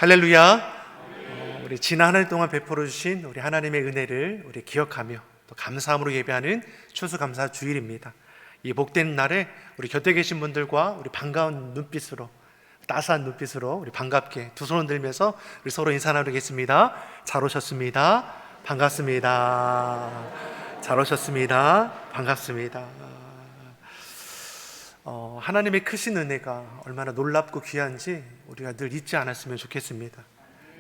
할렐루야. 우리 지난 한 해 동안 베풀어 주신 우리 하나님의 은혜를 우리 기억하며 또 감사함으로 예배하는 추수감사 주일입니다. 이 복된 날에 우리 곁에 계신 분들과 우리 반가운 눈빛으로, 따스한 눈빛으로 우리 반갑게 두 손을 들면서 우리 서로 인사 나누겠습니다. 잘 오셨습니다. 반갑습니다. 잘 오셨습니다. 반갑습니다. 하나님의 크신 은혜가 얼마나 놀랍고 귀한지 우리가 늘 잊지 않았으면 좋겠습니다.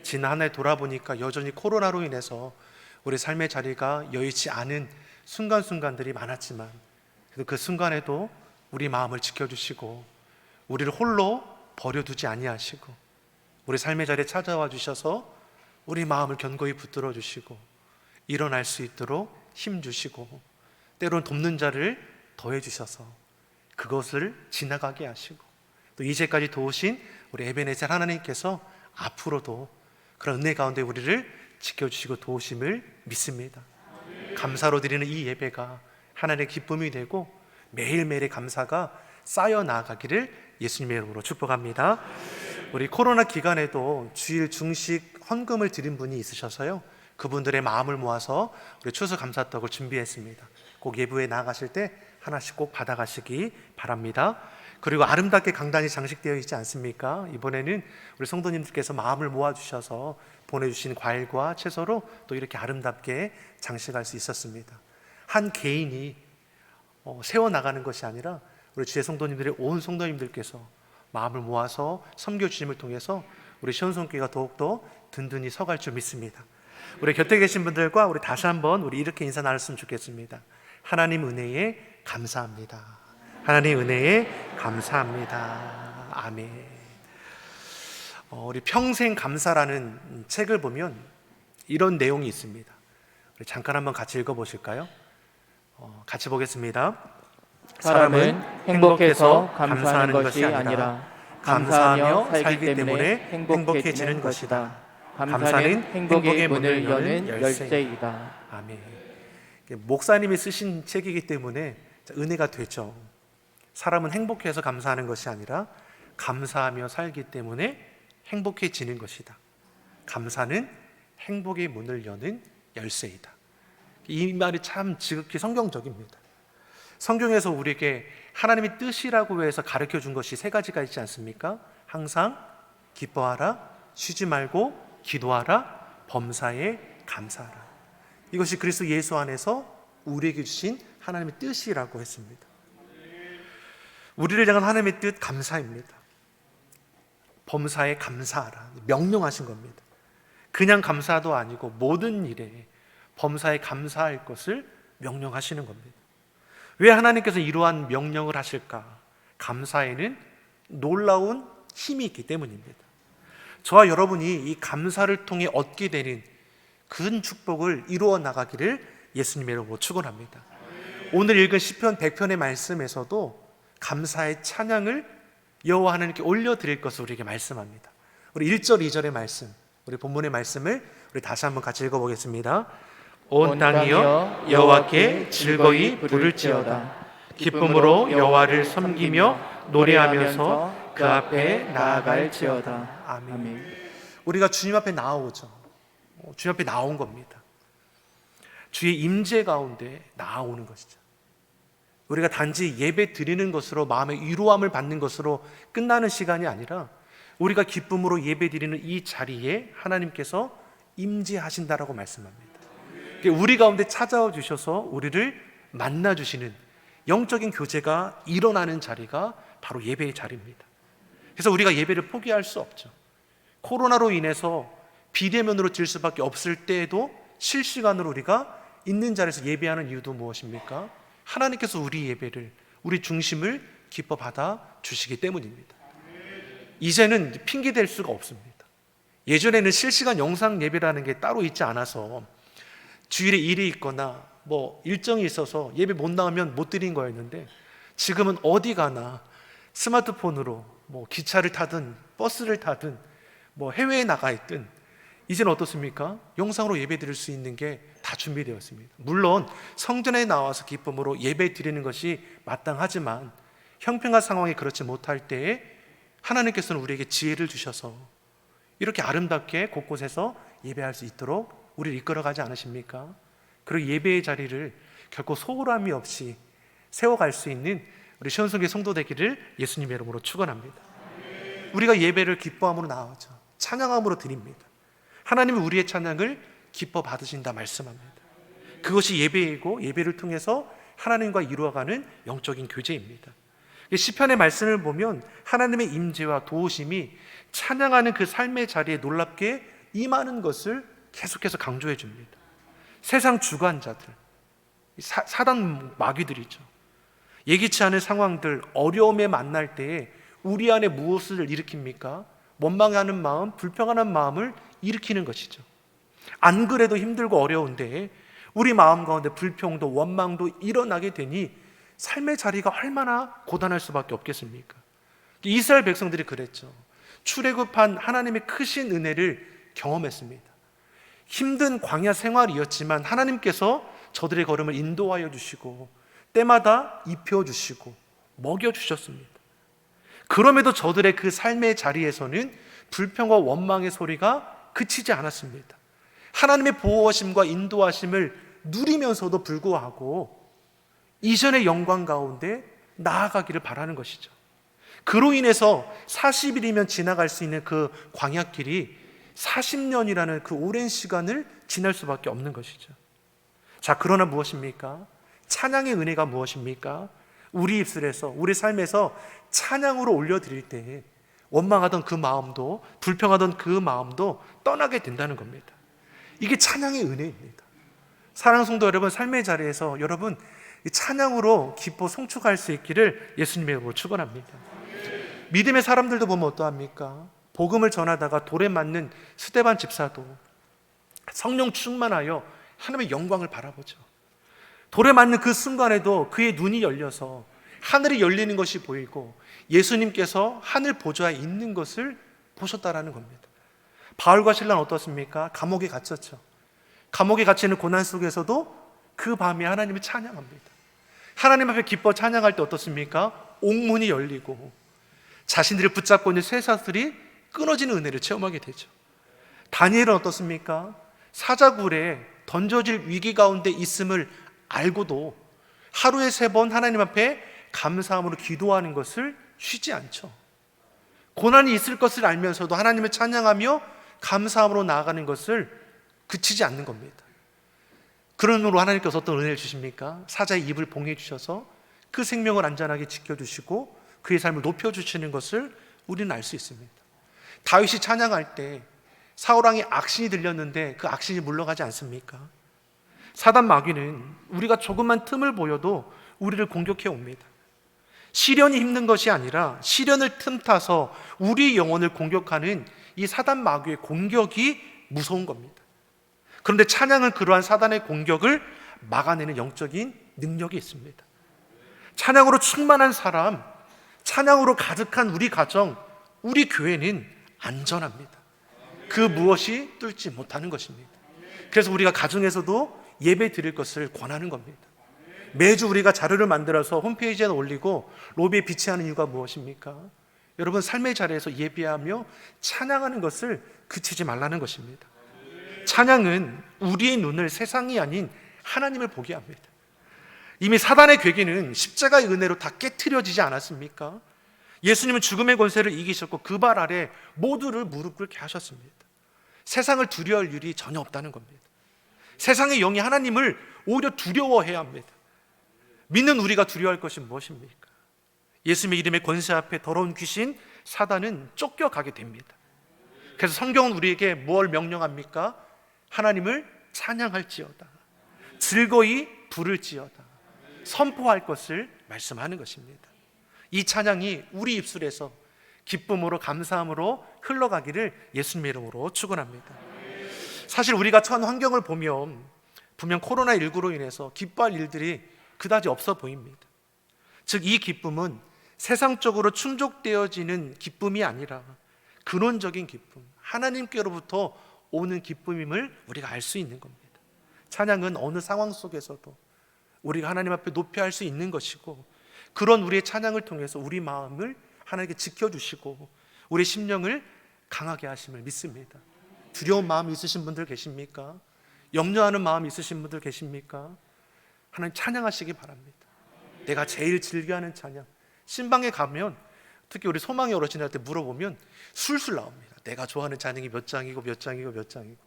지난 한 해 돌아보니까 여전히 코로나로 인해서 우리 삶의 자리가 여의치 않은 순간순간들이 많았지만 그래도 그 순간에도 우리 마음을 지켜주시고 우리를 홀로 버려두지 아니하시고 우리 삶의 자리에 찾아와 주셔서 우리 마음을 견고히 붙들어 주시고 일어날 수 있도록 힘주시고 때로는 돕는 자를 더해 주셔서 그것을 지나가게 하시고 또 이제까지 도우신 우리 에베네셀 하나님께서 앞으로도 그런 은혜 가운데 우리를 지켜주시고 도우심을 믿습니다. 감사로 드리는 이 예배가 하나님의 기쁨이 되고 매일매일의 감사가 쌓여 나가기를 예수님의 이름으로 축복합니다. 우리 코로나 기간에도 주일 중식 헌금을 드린 분이 있으셔서요, 그분들의 마음을 모아서 우리 추수감사떡을 준비했습니다. 꼭 예부에 나아가실 때 하나씩 꼭 받아가시기 바랍니다. 그리고 아름답게 강단이 장식되어 있지 않습니까? 이번에는 우리 성도님들께서 마음을 모아주셔서 보내주신 과일과 채소로 또 이렇게 아름답게 장식할 수 있었습니다. 한 개인이 세워나가는 것이 아니라 우리 주의 성도님들의 온 성도님들께서 마음을 모아서 섬겨주심을 통해서 우리 시온성교회가 더욱더 든든히 서갈 줄 믿습니다. 우리 곁에 계신 분들과 우리 다시 한번 우리 이렇게 인사 나눴으면 좋겠습니다. 하나님 은혜에 감사합니다. 하나님 은혜에 감사합니다. 아멘. 우리 평생 감사라는 책을 보면 이런 내용이 있습니다. 우리 잠깐 한번 같이 읽어보실까요? 같이 보겠습니다. 사람은 행복해서 감사하는 것이 아니라 감사하며 살기 때문에 행복해지는 것이다. 감사는 행복의 문을 여는 열쇠이다. 아멘. 목사님이 쓰신 책이기 때문에 은혜가 되죠. 사람은 행복해서 감사하는 것이 아니라 감사하며 살기 때문에 행복해지는 것이다. 감사는 행복의 문을 여는 열쇠이다. 이 말이 참 지극히 성경적입니다. 성경에서 우리에게 하나님의 뜻이라고 해서 가르쳐 준 것이 세 가지가 있지 않습니까? 항상 기뻐하라, 쉬지 말고 기도하라, 범사에 감사하라. 이것이 그리스도 예수 안에서 우리에게 주신 하나님의 뜻이라고 했습니다. 우리를 향한 하나님의 뜻 감사입니다. 범사에 감사하라, 명령하신 겁니다. 그냥 감사도 아니고 모든 일에 범사에 감사할 것을 명령하시는 겁니다. 왜 하나님께서 이러한 명령을 하실까? 감사에는 놀라운 힘이 있기 때문입니다. 저와 여러분이 이 감사를 통해 얻게 되는 큰 축복을 이루어 나가기를 예수님의 이름으로 축원합니다. 오늘 읽은 시편 100편의 말씀에서도 감사의 찬양을 여호와 하나님께 올려드릴 것을 우리에게 말씀합니다. 우리 1절 2절의 말씀, 우리 본문의 말씀을 우리 다시 한번 같이 읽어보겠습니다. 온 땅이여 여호와께 즐거이 부를지어다. 기쁨으로 여호와를 섬기며 노래하면서 그 앞에 나아갈지어다. 아멘. 우리가 주님 앞에 나아오죠. 주님 앞에 나온 겁니다. 주의 임재 가운데 나아오는 것이죠. 우리가 단지 예배 드리는 것으로 마음의 위로함을 받는 것으로 끝나는 시간이 아니라 우리가 기쁨으로 예배 드리는 이 자리에 하나님께서 임재하신다라고 말씀합니다. 우리 가운데 찾아와 주셔서 우리를 만나 주시는 영적인 교제가 일어나는 자리가 바로 예배의 자리입니다. 그래서 우리가 예배를 포기할 수 없죠. 코로나로 인해서 비대면으로 질 수밖에 없을 때에도 실시간으로 우리가 있는 자리에서 예배하는 이유도 무엇입니까? 하나님께서 우리 예배를, 우리 중심을 기뻐 받아 주시기 때문입니다. 이제는 핑계 댈 수가 없습니다. 예전에는 실시간 영상 예배라는 게 따로 있지 않아서 주일에 일이 있거나 일정이 있어서 예배 못 나오면 못 드린 거였는데 지금은 어디 가나 스마트폰으로 기차를 타든 버스를 타든 해외에 나가 있든 이제는 어떻습니까? 영상으로 예배 드릴 수 있는 게 다 준비되었습니다. 물론 성전에 나와서 기쁨으로 예배 드리는 것이 마땅하지만 형편과 상황이 그렇지 못할 때에 하나님께서는 우리에게 지혜를 주셔서 이렇게 아름답게 곳곳에서 예배할 수 있도록 우리를 이끌어가지 않으십니까? 그리고 예배의 자리를 결코 소홀함이 없이 세워갈 수 있는 우리 시온성교 성도 되기를 예수님의 이름으로 축원합니다. 우리가 예배를 기뻐함으로 나아가죠. 찬양함으로 드립니다. 하나님은 우리의 찬양을 기뻐 받으신다 말씀합니다. 그것이 예배이고 예배를 통해서 하나님과 이루어가는 영적인 교제입니다. 시편의 말씀을 보면 하나님의 임재와 도우심이 찬양하는 그 삶의 자리에 놀랍게 임하는 것을 계속해서 강조해 줍니다. 세상 주관자들, 사단 마귀들이죠. 예기치 않은 상황들, 어려움에 만날 때에 우리 안에 무엇을 일으킵니까? 원망하는 마음, 불평하는 마음을 일으키는 것이죠. 안 그래도 힘들고 어려운데 우리 마음 가운데 불평도 원망도 일어나게 되니 삶의 자리가 얼마나 고단할 수밖에 없겠습니까? 이스라엘 백성들이 그랬죠. 출애굽한 하나님의 크신 은혜를 경험했습니다. 힘든 광야 생활이었지만 하나님께서 저들의 걸음을 인도하여 주시고 때마다 입혀주시고 먹여주셨습니다. 그럼에도 저들의 그 삶의 자리에서는 불평과 원망의 소리가 그치지 않았습니다. 하나님의 보호하심과 인도하심을 누리면서도 불구하고 이전의 영광 가운데 나아가기를 바라는 것이죠. 그로 인해서 40일이면 지나갈 수 있는 그 광야길이 40년이라는 그 오랜 시간을 지날 수밖에 없는 것이죠. 자, 그러나 무엇입니까? 찬양의 은혜가 무엇입니까? 우리 입술에서, 우리 삶에서 찬양으로 올려드릴 때 원망하던 그 마음도, 불평하던 그 마음도 떠나게 된다는 겁니다. 이게 찬양의 은혜입니다. 사랑하는 성도 여러분, 삶의 자리에서 여러분 이 찬양으로 기뻐 송축할 수 있기를 예수님의 이름으로 축원합니다. 믿음의 사람들도 보면 어떠합니까? 복음을 전하다가 돌에 맞는 스데반 집사도 성령 충만하여 하나님의 영광을 바라보죠. 돌에 맞는 그 순간에도 그의 눈이 열려서 하늘이 열리는 것이 보이고 예수님께서 하늘 보좌에 있는 것을 보셨다라는 겁니다. 바울과 실라는 어떻습니까? 감옥에 갇혔죠. 감옥에 갇히는 고난 속에서도 그 밤에 하나님을 찬양합니다. 하나님 앞에 기뻐 찬양할 때 어떻습니까? 옥문이 열리고 자신들을 붙잡고 있는 쇠사슬이 끊어지는 은혜를 체험하게 되죠. 다니엘은 어떻습니까? 사자굴에 던져질 위기 가운데 있음을 알고도 하루에 3번 하나님 앞에 감사함으로 기도하는 것을 쉬지 않죠. 고난이 있을 것을 알면서도 하나님을 찬양하며 감사함으로 나아가는 것을 그치지 않는 겁니다. 그런 으로 하나님께서 어떤 은혜를 주십니까? 사자의 입을 봉해 주셔서 그 생명을 안전하게 지켜주시고 그의 삶을 높여주시는 것을 우리는 알 수 있습니다. 다윗이 찬양할 때 사울왕의 악신이 들렸는데 그 악신이 물러가지 않습니까? 사단 마귀는 우리가 조금만 틈을 보여도 우리를 공격해 옵니다. 시련이 힘든 것이 아니라 시련을 틈타서 우리 영혼을 공격하는 이 사단 마귀의 공격이 무서운 겁니다. 그런데 찬양은 그러한 사단의 공격을 막아내는 영적인 능력이 있습니다. 찬양으로 충만한 사람, 찬양으로 가득한 우리 가정, 우리 교회는 안전합니다. 그 무엇이 뚫지 못하는 것입니다. 그래서 우리가 가정에서도 예배 드릴 것을 권하는 겁니다. 매주 우리가 자료를 만들어서 홈페이지에 올리고 로비에 비치하는 이유가 무엇입니까? 여러분 삶의 자리에서 예배하며 찬양하는 것을 그치지 말라는 것입니다. 찬양은 우리의 눈을 세상이 아닌 하나님을 보게 합니다. 이미 사단의 괴계는 십자가의 은혜로 다 깨트려지지 않았습니까? 예수님은 죽음의 권세를 이기셨고 그 발 아래 모두를 무릎 꿇게 하셨습니다. 세상을 두려워할 일이 전혀 없다는 겁니다. 세상의 영이 하나님을 오히려 두려워해야 합니다. 믿는 우리가 두려워할 것이 무엇입니까? 예수님의 이름의 권세 앞에 더러운 귀신 사단은 쫓겨가게 됩니다. 그래서 성경은 우리에게 뭘 명령합니까? 하나님을 찬양할지어다, 즐거이 부를지어다, 선포할 것을 말씀하는 것입니다. 이 찬양이 우리 입술에서 기쁨으로 감사함으로 흘러가기를 예수님의 이름으로 축원합니다. 사실 우리가 처한 환경을 보면 분명 코로나19로 인해서 기뻐할 일들이 그다지 없어 보입니다. 즉 이 기쁨은 세상적으로 충족되어지는 기쁨이 아니라 근원적인 기쁨, 하나님께로부터 오는 기쁨임을 우리가 알 수 있는 겁니다. 찬양은 어느 상황 속에서도 우리가 하나님 앞에 높여 할 수 있는 것이고, 그런 우리의 찬양을 통해서 우리 마음을 하나님께 지켜주시고 우리 심령을 강하게 하심을 믿습니다. 두려운 마음이 있으신 분들 계십니까? 염려하는 마음이 있으신 분들 계십니까? 하나님 찬양하시기 바랍니다. 내가 제일 즐겨하는 찬양. 신방에 가면 특히 우리 소망의 어르신들한테 물어보면 술술 나옵니다. 내가 좋아하는 찬양이 몇 장이고 몇 장이고 몇 장이고.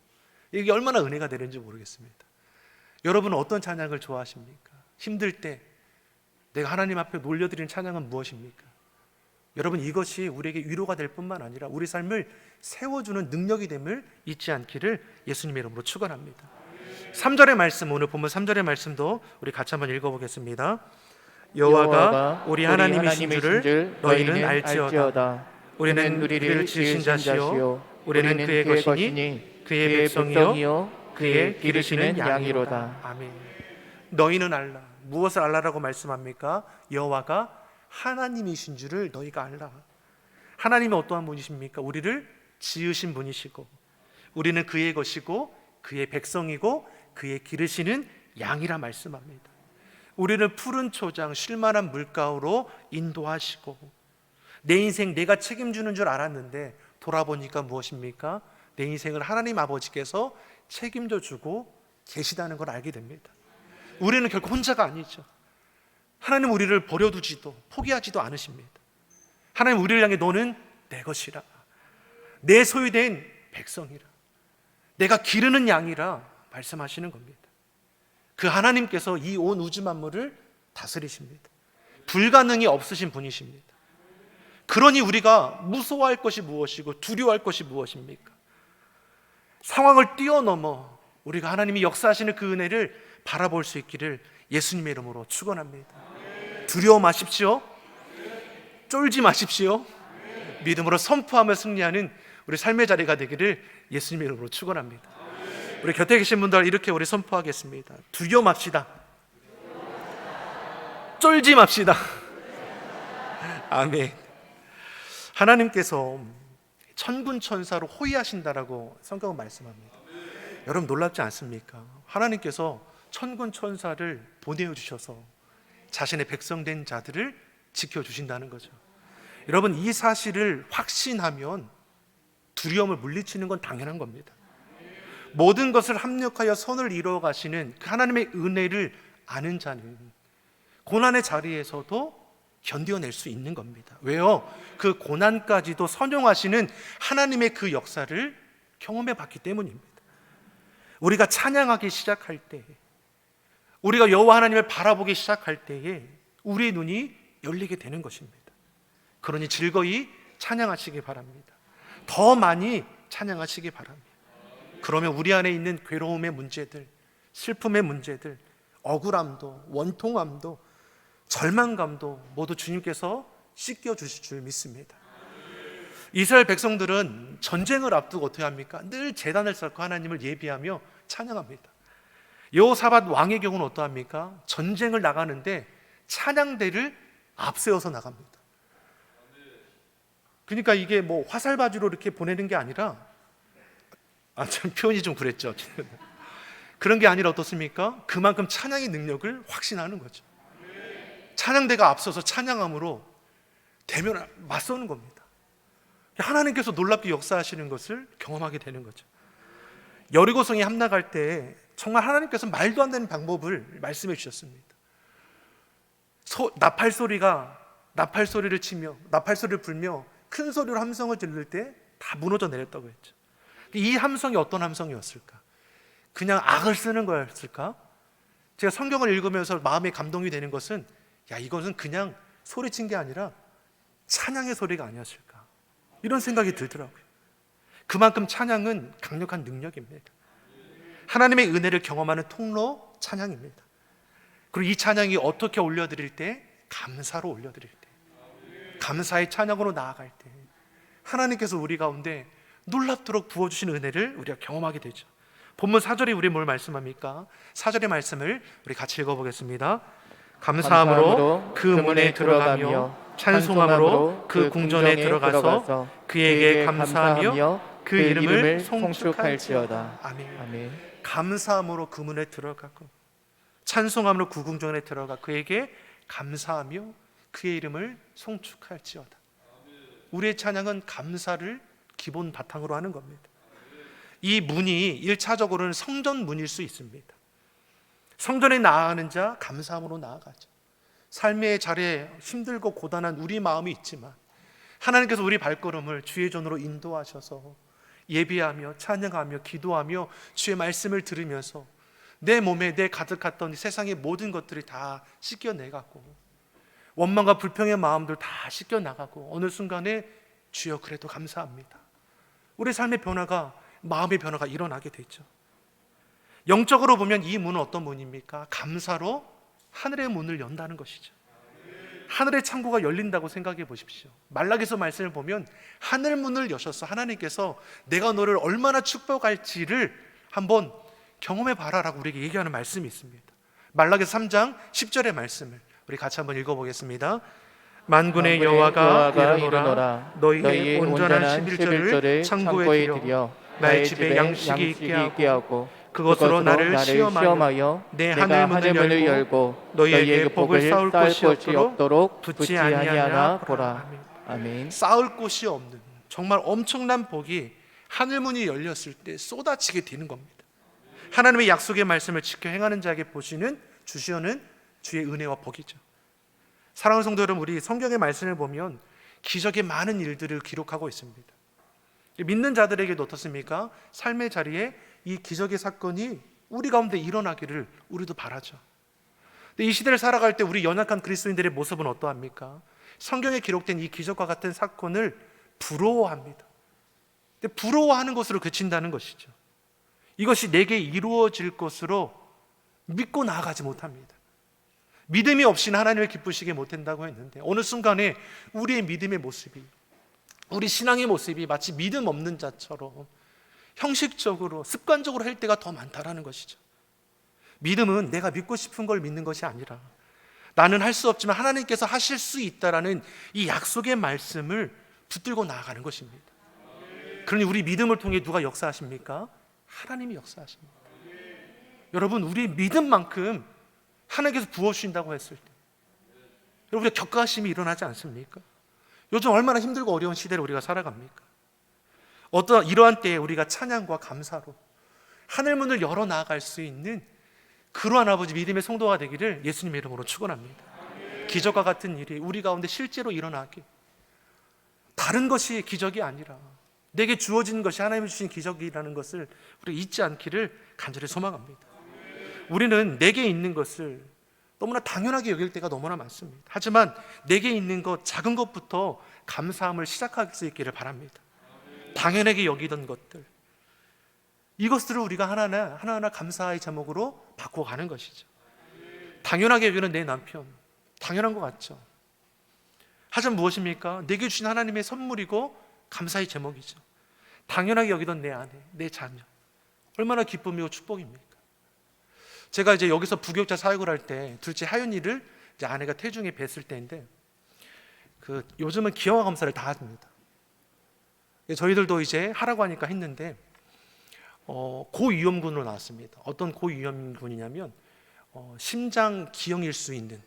이게 얼마나 은혜가 되는지 모르겠습니다. 여러분은 어떤 찬양을 좋아하십니까? 힘들 때 내가 하나님 앞에 올려드리는 찬양은 무엇입니까? 여러분, 이것이 우리에게 위로가 될 뿐만 아니라 우리 삶을 세워주는 능력이 됨을 잊지 않기를 예수님의 이름으로 축원합니다. 3절의 말씀, 오늘 본문 3절의 말씀도 우리 같이 한번 읽어보겠습니다. 여호와가 우리 하나님이신 줄을 너희는 알지어다. 우리는 우리를 지으신 자시요 우리는 그의 것이니 그의 백성이요 그의 기르시는 양이로다. 아멘. 너희는 알라. 무엇을 알라라고 말씀합니까? 여호와가 하나님이신 줄을 너희가 알라. 하나님이 어떠한 분이십니까? 우리를 지으신 분이시고 우리는 그의 것이고 그의 백성이고 그의 기르시는 양이라 말씀합니다. 우리를 푸른 초장 쉴만한 물가로 인도하시고 내 인생 내가 책임지는 줄 알았는데 돌아보니까 무엇입니까? 내 인생을 하나님 아버지께서 책임져 주고 계시다는 걸 알게 됩니다. 우리는 결코 혼자가 아니죠. 하나님 우리를 버려두지도 포기하지도 않으십니다. 하나님 우리를 향해 너는 내 것이라, 내 소유된 백성이라, 내가 기르는 양이라 말씀하시는 겁니다. 그 하나님께서 이 온 우주 만물을 다스리십니다. 불가능이 없으신 분이십니다. 그러니 우리가 무서워할 것이 무엇이고 두려워할 것이 무엇입니까? 상황을 뛰어넘어 우리가 하나님이 역사하시는 그 은혜를 바라볼 수 있기를 예수님의 이름으로 축원합니다. 두려워 마십시오. 쫄지 마십시오. 믿음으로 선포하며 승리하는 우리 삶의 자리가 되기를 예수님의 이름으로 축원합니다. 우리 곁에 계신 분들 이렇게 우리 선포하겠습니다. 두려워 맙시다. 쫄지 맙시다. 아멘. 하나님께서 천군 천사로 호위하신다라고 성경은 말씀합니다. 여러분 놀랍지 않습니까? 하나님께서 천군 천사를 보내주셔서 자신의 백성된 자들을 지켜주신다는 거죠. 여러분 이 사실을 확신하면 두려움을 물리치는 건 당연한 겁니다. 모든 것을 합력하여 선을 이루어 가시는 그 하나님의 은혜를 아는 자는 고난의 자리에서도 견뎌낼 수 있는 겁니다. 왜요? 그 고난까지도 선용하시는 하나님의 그 역사를 경험해 봤기 때문입니다. 우리가 찬양하기 시작할 때, 우리가 여호와 하나님을 바라보기 시작할 때에 우리의 눈이 열리게 되는 것입니다. 그러니 즐거이 찬양하시기 바랍니다. 더 많이 찬양하시기 바랍니다. 그러면 우리 안에 있는 괴로움의 문제들, 슬픔의 문제들, 억울함도, 원통함도, 절망감도 모두 주님께서 씻겨주실 줄 믿습니다. 이스라엘 백성들은 전쟁을 앞두고 어떻게 합니까? 늘 제단을 쌓고 하나님을 예비하며 찬양합니다. 여호사밧 왕의 경우는 어떠합니까? 전쟁을 나가는데 찬양대를 앞세워서 나갑니다. 그러니까 이게 뭐 화살바지로 이렇게 보내는 게 아니라, 참 표현이 좀 그랬죠. 그런 게 아니라 어떻습니까? 그만큼 찬양의 능력을 확신하는 거죠. 찬양대가 앞서서 찬양함으로 대면을 맞서는 겁니다. 하나님께서 놀랍게 역사하시는 것을 경험하게 되는 거죠. 여리고성에 함락할 때 정말 하나님께서 말도 안 되는 방법을 말씀해 주셨습니다. 나팔 소리를 치며 나팔 소리를 불며 큰 소리로 함성을 들릴 때 다 무너져 내렸다고 했죠. 이 함성이 어떤 함성이었을까? 그냥 악을 쓰는 거였을까? 제가 성경을 읽으면서 마음에 감동이 되는 것은 이것은 그냥 소리친 게 아니라 찬양의 소리가 아니었을까? 이런 생각이 들더라고요. 그만큼 찬양은 강력한 능력입니다. 하나님의 은혜를 경험하는 통로 찬양입니다. 그리고 이 찬양이 어떻게 올려드릴 때? 감사로 올려드릴 때, 감사의 찬양으로 나아갈 때 하나님께서 우리 가운데 놀랍도록 부어주신 은혜를 우리가 경험하게 되죠. 본문 4절에 우리 뭘 말씀합니까? 4절의 말씀을 우리 같이 읽어보겠습니다. 감사함으로 그 문에 들어가며 찬송함으로 그 궁전에 들어가서 그에게 감사하며 그 이름을 송축할지어다. 아멘. 감사함으로 그 문에 들어가고 찬송함으로 그 궁전에 들어가 그에게 감사하며 그의 이름을 송축할지어다. 우리의 찬양은 감사를 기본 바탕으로 하는 겁니다. 이 문이 1차적으로는 성전 문일 수 있습니다. 성전에 나아가는 자 감사함으로 나아가죠. 삶의 자리에 힘들고 고단한 우리 마음이 있지만 하나님께서 우리 발걸음을 주의 전으로 인도하셔서 예비하며 찬양하며 기도하며 주의 말씀을 들으면서 내 몸에 내 가득했던 세상의 모든 것들이 다 씻겨내가고 원망과 불평의 마음들 다 씻겨나가고 어느 순간에 주여 그래도 감사합니다. 우리 삶의 변화가, 마음의 변화가 일어나게 되죠. 영적으로 보면 이 문은 어떤 문입니까? 감사로 하늘의 문을 연다는 것이죠. 하늘의 창고가 열린다고 생각해 보십시오. 말라기서 말씀을 보면 하늘 문을 여셔서 하나님께서 내가 너를 얼마나 축복할지를 한번 경험해 봐라라고 우리에게 얘기하는 말씀이 있습니다. 말라기서 3장 10절의 말씀을 우리 같이 한번 읽어보겠습니다. 만군의 여호와가 이르노라 너희의 온전한 11절을 창고에 들여 나의 집에 양식이 있게 하고 그것으로 나를 시험하여 내 하늘문을 열고 너희에게 복을 쌓을 곳이 없도록 붙지 아니하나 보라. 아멘. 쌓을 곳이 없는 정말 엄청난 복이 하늘문이 열렸을 때 쏟아지게 되는 겁니다. 하나님의 약속의 말씀을 지켜 행하는 자에게 보시는 주시오는 주의 은혜와 복이죠. 사랑하는 성도 여러분, 우리 성경의 말씀을 보면 기적의 많은 일들을 기록하고 있습니다. 믿는 자들에게도 어떻습니까? 삶의 자리에 이 기적의 사건이 우리 가운데 일어나기를 우리도 바라죠. 근데 이 시대를 살아갈 때 우리 연약한 그리스도인들의 모습은 어떠합니까? 성경에 기록된 이 기적과 같은 사건을 부러워합니다. 근데 부러워하는 것으로 그친다는 것이죠. 이것이 내게 이루어질 것으로 믿고 나아가지 못합니다. 믿음이 없이는 하나님을 기쁘시게 못한다고 했는데 어느 순간에 우리의 믿음의 모습이, 우리 신앙의 모습이 마치 믿음 없는 자처럼 형식적으로 습관적으로 할 때가 더 많다라는 것이죠. 믿음은 내가 믿고 싶은 걸 믿는 것이 아니라 나는 할 수 없지만 하나님께서 하실 수 있다라는 이 약속의 말씀을 붙들고 나아가는 것입니다. 그러니 우리 믿음을 통해 누가 역사하십니까? 하나님이 역사하십니다. 여러분, 우리 믿음만큼 하나님께서 부어주신다고 했을 때 여러분의 격가심이 일어나지 않습니까? 요즘 얼마나 힘들고 어려운 시대를 우리가 살아갑니까? 이러한 때에 우리가 찬양과 감사로 하늘문을 열어 나아갈 수 있는 그러한 아버지 믿음의 성도가 되기를 예수님의 이름으로 축원합니다. 기적과 같은 일이 우리 가운데 실제로 일어나게, 다른 것이 기적이 아니라 내게 주어진 것이 하나님이 주신 기적이라는 것을 우리가 잊지 않기를 간절히 소망합니다. 우리는 내게 있는 것을 너무나 당연하게 여길 때가 너무나 많습니다. 하지만 내게 있는 것, 작은 것부터 감사함을 시작할 수 있기를 바랍니다. 당연하게 여기던 것들, 이것들을 우리가 하나하나 감사의 제목으로 바꿔가는 것이죠. 당연하게 여기는 내 남편, 당연한 것 같죠. 하지만 무엇입니까? 내게 주신 하나님의 선물이고 감사의 제목이죠. 당연하게 여기던 내 아내, 내 자녀, 얼마나 기쁨이고 축복입니까? 제가 이제 여기서 부교육자 사역을 할 때 둘째 하윤이를 이제 아내가 태중에 뵀을 때인데, 요즘은 기형아 검사를 다 합니다. 저희들도 이제 하라고 하니까 했는데 고위험군으로 나왔습니다. 어떤 고위험군이냐면 심장 기형일 수 있는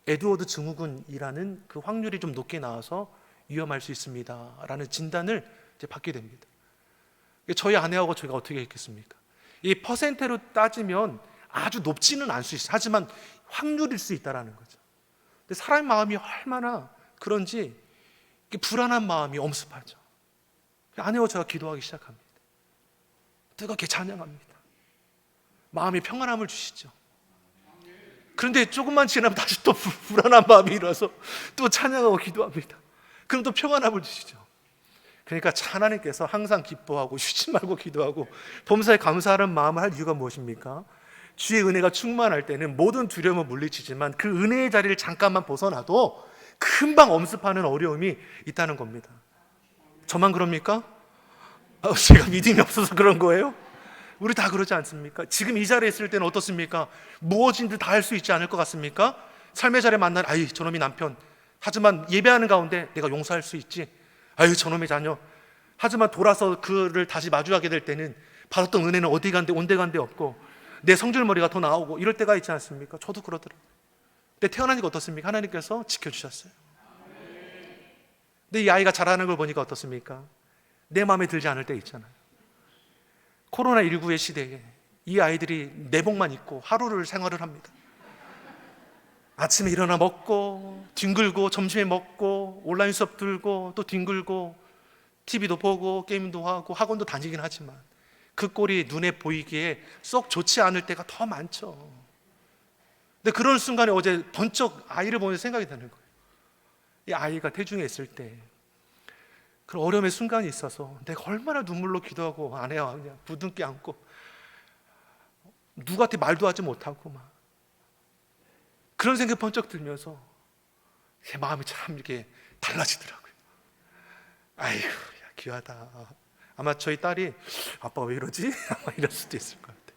에드워드 증후군이라는 그 확률이 좀 높게 나와서 위험할 수 있습니다라는 진단을 이제 받게 됩니다. 저희 아내하고 저희가 어떻게 했겠습니까? 이 퍼센트로 따지면 아주 높지는 않을 수 있어요. 하지만 확률일 수 있다라는 거죠. 근데 사람의 마음이 얼마나 그런지 불안한 마음이 엄습하죠. 아내와 제가 기도하기 시작합니다. 뜨겁게 찬양합니다. 마음의 평안함을 주시죠. 그런데 조금만 지나면 다시 또 불안한 마음이 일어서 또 찬양하고 기도합니다. 그럼 또 평안함을 주시죠. 그러니까 하나님께서 항상 기뻐하고 쉬지 말고 기도하고 범사에 감사하는 마음을 할 이유가 무엇입니까? 주의 은혜가 충만할 때는 모든 두려움은 물리치지만 그 은혜의 자리를 잠깐만 벗어나도 금방 엄습하는 어려움이 있다는 겁니다. 저만 그럽니까? 제가 믿음이 없어서 그런 거예요? 우리 다 그러지 않습니까? 지금 이 자리에 있을 때는 어떻습니까? 무엇인지 다 할 수 있지 않을 것 같습니까? 삶의 자리에 만난 저놈이 남편, 하지만 예배하는 가운데 내가 용서할 수 있지. 저놈의 자녀. 하지만 돌아서 그를 다시 마주하게 될 때는 받았던 은혜는 어디 간데 온데간데 없고 내 성질머리가 더 나오고 이럴 때가 있지 않습니까? 저도 그러더라고요. 근데 태어나니까 어떻습니까? 하나님께서 지켜주셨어요. 근데 이 아이가 자라는 걸 보니까 어떻습니까? 내 마음에 들지 않을 때 있잖아요. 코로나19의 시대에 이 아이들이 내복만 입고 하루를 생활을 합니다. 아침에 일어나 먹고 뒹굴고, 점심에 먹고, 온라인 수업 들고 또 뒹굴고, TV도 보고 게임도 하고 학원도 다니긴 하지만 그 꼴이 눈에 보이기에 썩 좋지 않을 때가 더 많죠. 근데 그런 순간에 어제 번쩍 아이를 보면서 생각이 드는 거예요. 이 아이가 태중에 있을 때 그런 어려움의 순간이 있어서 내가 얼마나 눈물로 기도하고 아내와 그냥 부둥켜 안고 누구한테 말도 하지 못하고 막 그런 생각이 번쩍 들면서 제 마음이 참 이렇게 달라지더라고요. 아이고, 야, 귀하다. 아마 저희 딸이 아빠가 왜 이러지? 아마 이럴 수도 있을 것 같아요.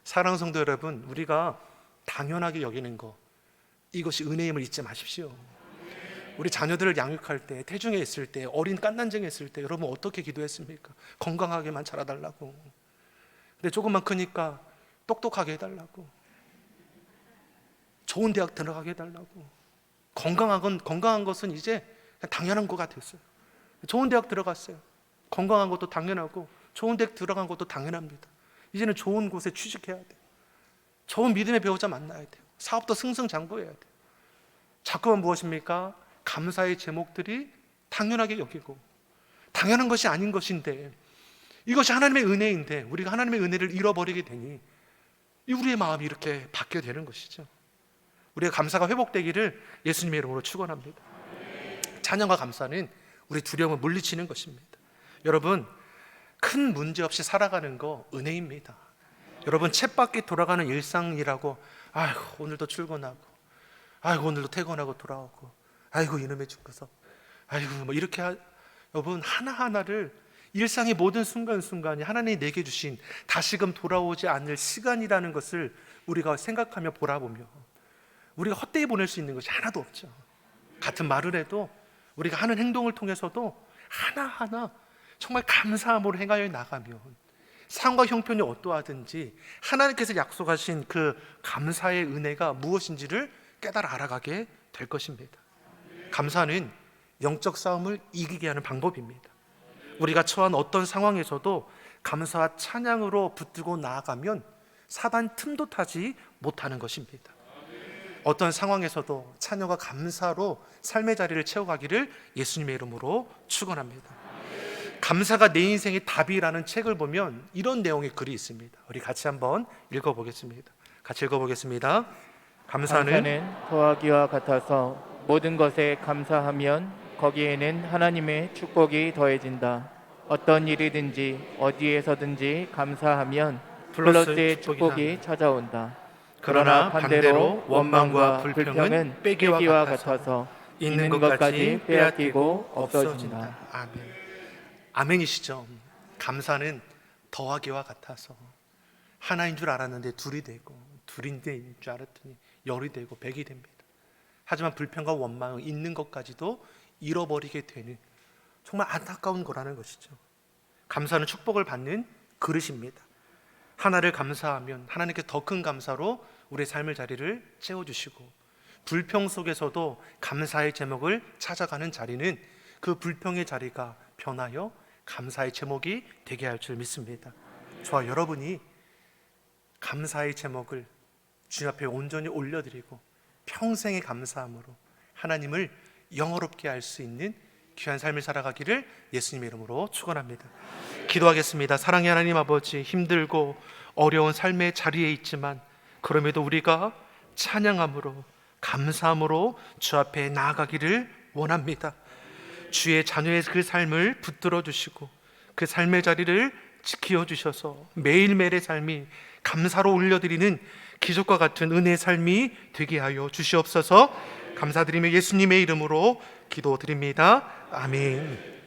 사랑하는 성도 여러분, 우리가 당연하게 여기는 거, 이것이 은혜임을 잊지 마십시오. 우리 자녀들을 양육할 때, 태중에 있을 때, 어린 깐난쟁이 있을 때 여러분 어떻게 기도했습니까? 건강하게만 자라달라고. 근데 조금만 크니까 똑똑하게 해달라고, 좋은 대학 들어가게 해달라고. 건강한 것은 이제 그냥 당연한 것 같았어요. 좋은 대학 들어갔어요. 건강한 것도 당연하고 좋은 대학 들어간 것도 당연합니다. 이제는 좋은 곳에 취직해야 돼요. 좋은 믿음의 배우자 만나야 돼요. 사업도 승승장구해야 돼요. 자꾸만 무엇입니까? 감사의 제목들이 당연하게 여기고 당연한 것이 아닌 것인데, 이것이 하나님의 은혜인데 우리가 하나님의 은혜를 잃어버리게 되니 우리의 마음이 이렇게 바뀌게 되는 것이죠. 우리가 감사가 회복되기를 예수님의 이름으로 축원합니다. 찬양과 감사는 우리 두려움을 물리치는 것입니다. 여러분, 큰 문제 없이 살아가는 거 은혜입니다. 여러분, 쳇바퀴 돌아가는 일상이라고, 아이고 오늘도 출근하고, 아이고 오늘도 퇴근하고 돌아오고, 아이고 이놈의 죽어서, 아이고 뭐 이렇게 여러분, 하나하나를 일상의 모든 순간순간이 하나님이 내게 주신 다시금 돌아오지 않을 시간이라는 것을 우리가 생각하며 보라보며 우리가 헛되이 보낼 수 있는 것이 하나도 없죠. 같은 말을 해도 우리가 하는 행동을 통해서도 하나하나 정말 감사함으로 행하여 나가면 상과 형편이 어떠하든지 하나님께서 약속하신 그 감사의 은혜가 무엇인지를 깨달아 알아가게 될 것입니다. 감사는 영적 싸움을 이기게 하는 방법입니다. 우리가 처한 어떤 상황에서도 감사와 찬양으로 붙들고 나아가면 사단 틈도 타지 못하는 것입니다. 어떤 상황에서도 찬양과 감사로 삶의 자리를 채워가기를 예수님의 이름으로 축원합니다. 감사가 내 인생의 답이라는 책을 보면 이런 내용의 글이 있습니다. 우리 같이 한번 읽어보겠습니다. 같이 읽어보겠습니다. 감사는 더하기와 같아서 모든 것에 감사하면 거기에는 하나님의 축복이 더해진다. 어떤 일이든지 어디에서든지 감사하면 플러스의 축복이 찾아온다. 그러나 반대로 원망과 불평은 빼기와 같아서 있는 것까지 빼앗기고 없어진다. 아멘. 아멘이시죠? 감사는 더하기와 같아서 하나인 줄 알았는데 둘이 되고, 둘인데인 줄 알았더니 열이 되고 백이 됩니다. 하지만 불평과 원망은 있는 것까지도 잃어버리게 되는 정말 안타까운 거라는 것이죠. 감사는 축복을 받는 그릇입니다. 하나를 감사하면 하나님께 더 큰 감사로 우리의 삶의 자리를 채워주시고, 불평 속에서도 감사의 제목을 찾아가는 자리는 그 불평의 자리가 변하여 감사의 제목이 되게 할 줄 믿습니다. 저와 여러분이 감사의 제목을 주님 앞에 온전히 올려드리고 평생의 감사함으로 하나님을 영화롭게 할 수 있는 귀한 삶을 살아가기를 예수님의 이름으로 축원합니다. 기도하겠습니다. 사랑의 하나님 아버지, 힘들고 어려운 삶의 자리에 있지만 그럼에도 우리가 찬양함으로 감사함으로 주 앞에 나아가기를 원합니다. 주의 자녀의 그 삶을 붙들어 주시고 그 삶의 자리를 지켜 주셔서 매일매일의 삶이 감사로 올려드리는 기적과 같은 은혜의 삶이 되게 하여 주시옵소서. 감사드리며 예수님의 이름으로 기도드립니다. 아멘.